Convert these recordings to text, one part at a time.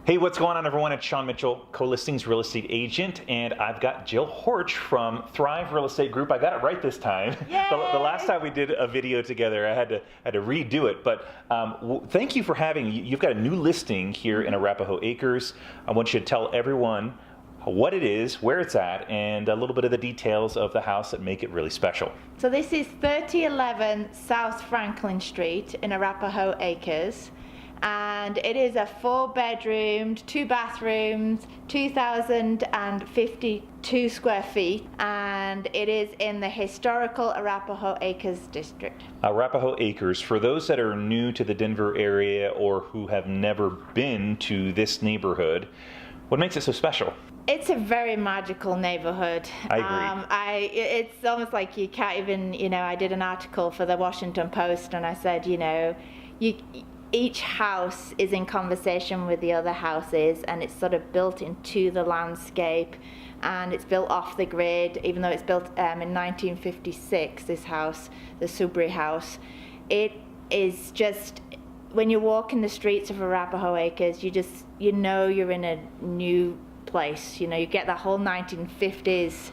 Hey, what's going on, everyone? It's Sean Mitchell, co-listings real estate agent, and I've got Jill Horch from Thrive Real Estate Group. I got it right this time. The last time we did a video together, I had to redo it. But thank you for having. You've got a new listing here in Arapahoe Acres. I want you to tell everyone what it is, where it's at, and a little bit of the details of the house that make it really special. So this is 3011 South Franklin Street in Arapahoe Acres. And it is a 4-bedroomed, 2 bathrooms, 2,052 square feet, and it is in the Historical Arapahoe Acres district. Arapahoe Acres, for those that are new to the Denver area or who have never been to this neighborhood, what makes it so special? It's a very magical neighborhood. I agree. It's almost like you can't even, I did an article for the Washington Post and I said, each house is in conversation with the other houses, and it's sort of built into the landscape, and it's built off the grid. Even though it's built in 1956, this house, the Subry House, it is just, when you walk in the streets of Arapahoe Acres, you know you're in a new place. You get that whole 1950s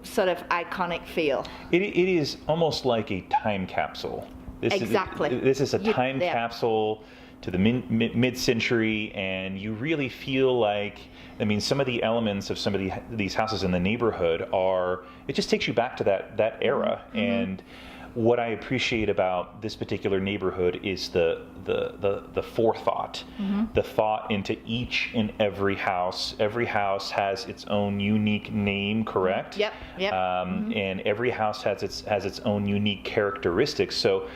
sort of iconic feel. It is almost like a time capsule. Exactly. This is a time capsule to the mid-century, and you really feel like, some of the elements of some of these houses in the neighborhood it just takes you back to that era. Mm-hmm. And what I appreciate about this particular neighborhood is the forethought, mm-hmm. the thought into each and every house. Every house has its own unique name, correct? Yep. Mm-hmm. And every house has its own unique characteristics. So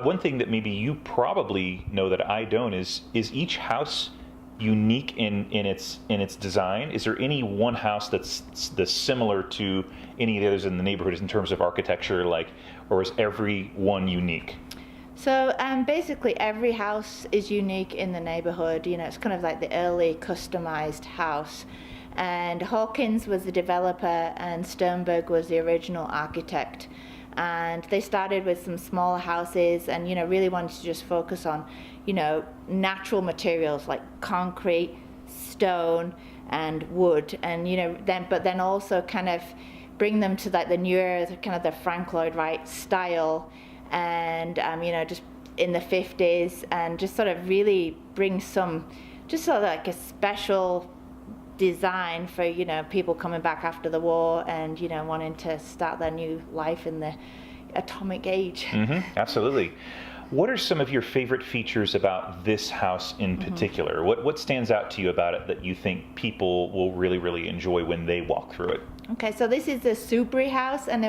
one thing that maybe you probably know that I don't is each house unique in its design? Is there any one house that's similar to any of the others in the neighborhood in terms of architecture, or is every one unique? So basically every house is unique in the neighborhood. It's kind of like the early customized house. And Hawkins was the developer and Sternberg was the original architect. And they started with some smaller houses and, really wanted to just focus on, natural materials like concrete, stone, and wood. And, then also kind of bring them to like the newer, kind of the Frank Lloyd Wright style. And, just in the 50s, and just sort of really bring just sort of like a special design for people coming back after the war and wanting to start their new life in the atomic age. Mm-hmm, absolutely. What are some of your favorite features about this house in particular? Mm-hmm. What stands out to you about it that you think people will really, really enjoy when they walk through it? Okay, so this is the Subry House, and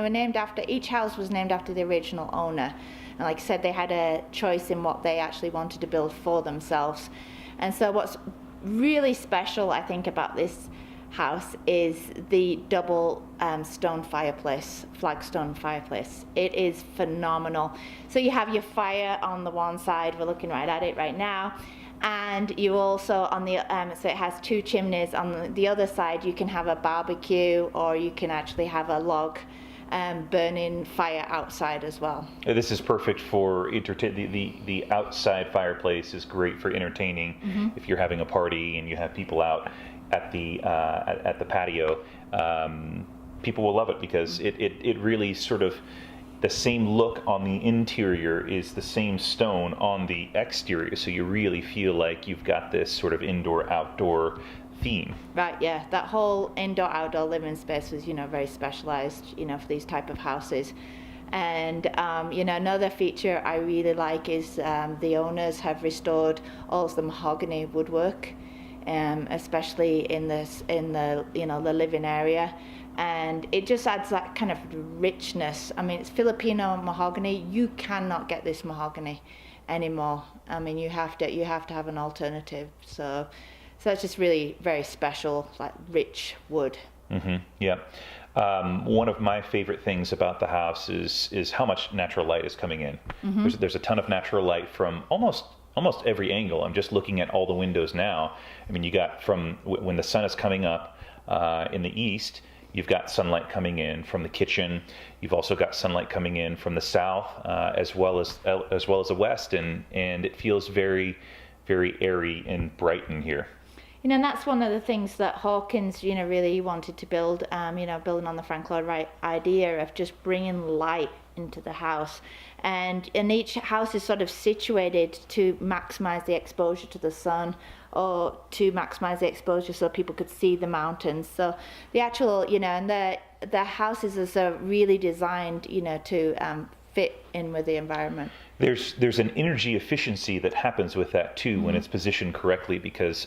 each house was named after the original owner. And like I said, they had a choice in what they actually wanted to build for themselves. And so what's really special, I think, about this house is the double stone fireplace, flagstone fireplace. It is phenomenal. So you have your fire on the one side, we're looking right at it right now, and you also on the so it has 2 chimneys. On the other side you can have a barbecue, or you can actually have a log burning fire outside as well. This is perfect for the outside fireplace is great for entertaining. Mm-hmm. If you're having a party and you have people out at the patio, people will love it because it really sort of, the same look on the interior is the same stone on the exterior, so you really feel like you've got this sort of indoor-outdoor theme. Right, yeah. That whole indoor-outdoor living space was, very specialized, for these type of houses. And, another feature I really like is the owners have restored all of the mahogany woodwork, especially in the living area. And it just adds that kind of richness. It's Phlippino mahogany. You cannot get this mahogany anymore. You have to have an alternative. So it's just really very special, like rich wood. Mm-hmm. Yeah. One of my favorite things about the house is how much natural light is coming in. Mm-hmm. There's a ton of natural light from almost every angle. I'm just looking at all the windows now. You got from when the sun is coming up in the east, you've got sunlight coming in from the kitchen. You've also got sunlight coming in from the south, as well as the west, and it feels very very airy and bright in here. You know, and that's one of the things that Hawkins, you know, really wanted to build, you know, building on the Frank Lloyd Wright idea of just bringing light into the house. And each house is sort of situated to maximize the exposure to the sun, or to maximize the exposure so people could see the mountains. So the actual, you know, and the houses are really designed, you know, to fit in with the environment. There's an energy efficiency that happens with that too when it's positioned correctly, because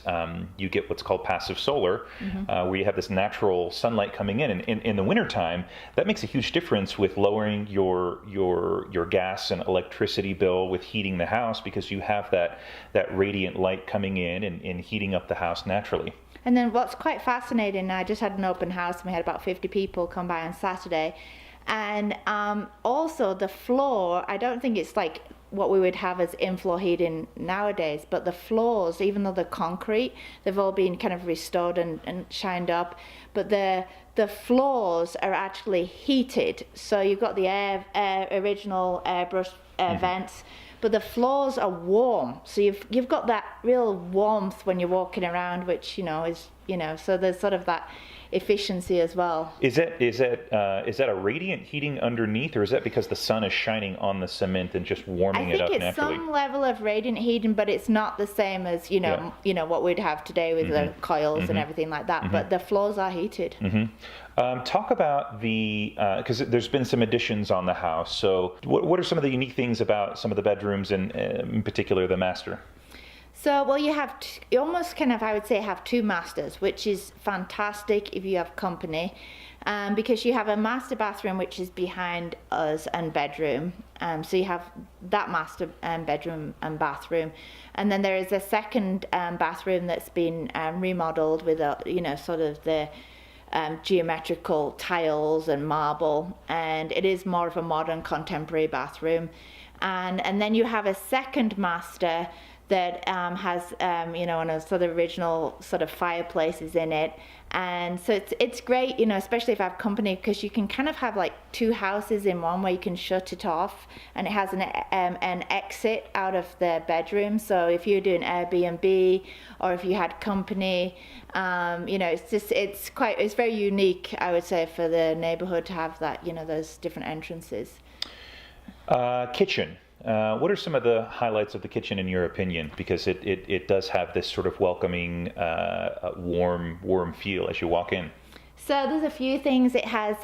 you get what's called passive solar, where you have this natural sunlight coming in. And in the wintertime, that makes a huge difference with lowering your gas and electricity bill with heating the house, because you have that radiant light coming in and heating up the house naturally. And then what's quite fascinating, I just had an open house and we had about 50 people come by on Saturday. And also the floor, I don't think it's like what we would have as in-floor heating nowadays, but the floors, even though they're concrete, they've all been kind of restored and shined up, but the floors are actually heated. So you've got the original airbrush vents, but the floors are warm. So you've got that real warmth when you're walking around, which, you know, is, you know, so there's sort of that efficiency as well. Is that a radiant heating underneath, or is that because the sun is shining on the cement and just warming it up naturally? I think it's some level of radiant heating, but it's not the same as, you know, you know what we'd have today with the coils and everything like that. But the floors are heated. Talk about because there's been some additions on the house. So what are some of the unique things about some of the bedrooms, and in particular the master? So, well, you have you almost kind of, I would say, have two masters, which is fantastic if you have company, because you have a master bathroom which is behind us and bedroom. So you have that master bedroom and bathroom, and then there is a second bathroom that's been remodeled with you know, sort of the geometrical tiles and marble, and it is more of a modern contemporary bathroom, and then you have a second master that has, you know, one of sort of original sort of fireplaces in it. And so it's great, you know, especially if I have company, because you can kind of have like two houses in one where you can shut it off, and it has an exit out of the bedroom. So if you're doing Airbnb, or if you had company, you know, it's very unique, I would say, for the neighborhood to have that, you know, those different entrances. Kitchen. What are some of the highlights of the kitchen in your opinion? Because it does have this sort of welcoming, warm feel as you walk in. So there's a few things. It has,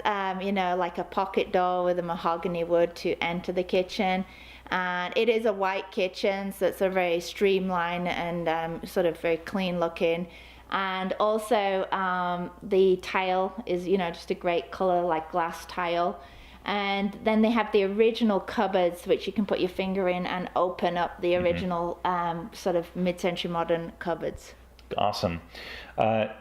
you know, like a pocket door with a mahogany wood to enter the kitchen. And it is a white kitchen, so it's a very streamlined and sort of very clean looking. And also the tile is, you know, just a great color, like glass tile. And then they have the original cupboards, which you can put your finger in and open up the original sort of mid-century modern cupboards. Awesome.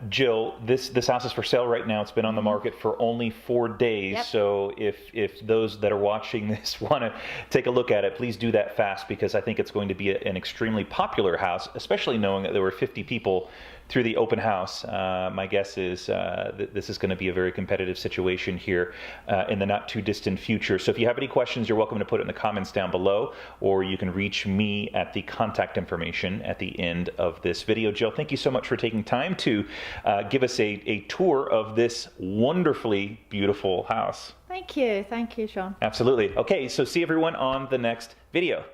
Jill, this house is for sale right now. It's been on the market for only 4 days. Yep. So if those that are watching this want to take a look at it, please do that fast, because I think it's going to be an extremely popular house, especially knowing that there were 50 people through the open house. My guess is that this is going to be a very competitive situation here in the not too distant future. So if you have any questions, you're welcome to put it in the comments down below, or you can reach me at the contact information at the end of this video. Jill, thank you so much for taking time to give us a tour of this wonderfully beautiful house. Thank you, Sean. Absolutely. Okay, so see everyone on the next video.